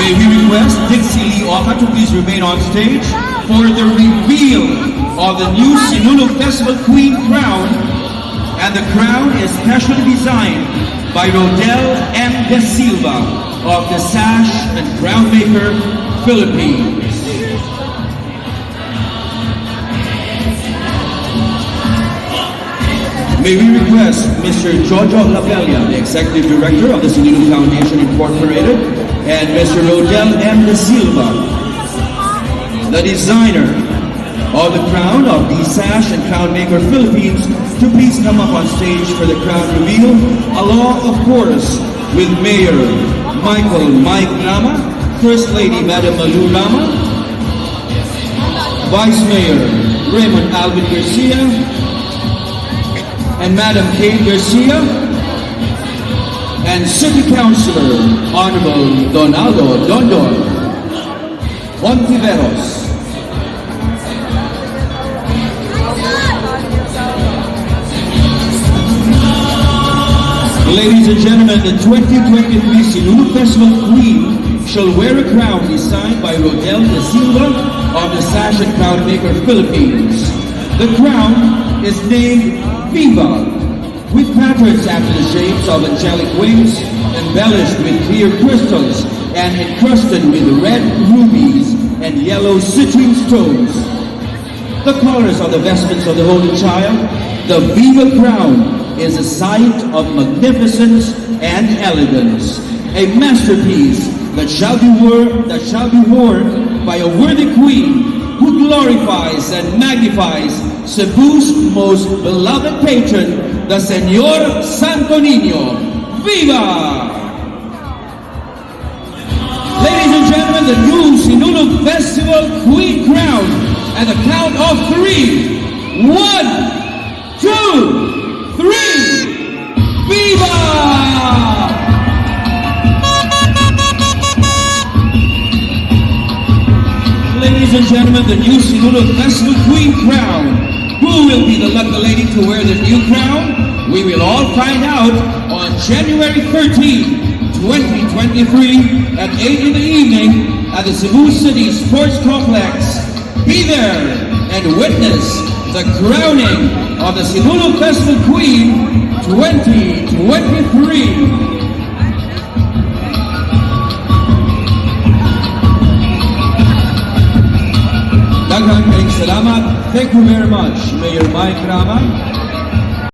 May we request Dixie Oka to please remain on stage for the reveal of the new Sinulog Festival Queen crown. And the crown is specially designed by Rodel M. De Silva of the Sash and Crown Maker, Philippines. May we request Mr. Jojo Labella, the Executive Director of the Sinulog Foundation Incorporated, and Mr. Rodel M. De Silva, the designer of the crown of the Sash and Crown Maker Philippines, to please come up on stage for the crown reveal, along, of course, with Mayor Michael Mike Rama, First Lady Madam Malu Rama, Vice Mayor Raymond Alvin Garcia, and Madam Kate Garcia, and City Councilor Honorable Donaldo Dondon Ontiveros. Ladies and gentlemen, the 2023 Sinulog Festival Queen shall wear a crown designed by Rodel De Silva of the Sash and Crown Maker Philippines. The crown is named Viva, with patterns after the shapes of angelic wings, embellished with clear crystals and encrusted with red rubies and yellow citrine stones. The colors of the vestments of the Holy Child, the Viva crown, is a sight of magnificence and elegance, a masterpiece that shall be worn by a worthy queen who glorifies and magnifies Cebu's most beloved patron, the Señor Santo Niño. Viva! Ladies and gentlemen, the new Sinulog Festival Queen crown, at the count of 3. 1, 2, 3, Viva! Ladies and gentlemen, the new Sinulog Festival Queen crown. Who will be the lucky lady to wear the new crown? We will all find out on January 13, 2023 at 8 in the evening at the Cebu City Sports Complex. Be there and witness the crowning of the Sinulog Festival Queen 2023. Daghang kayong salamat. Thank you very much, Mayor Mike Rama.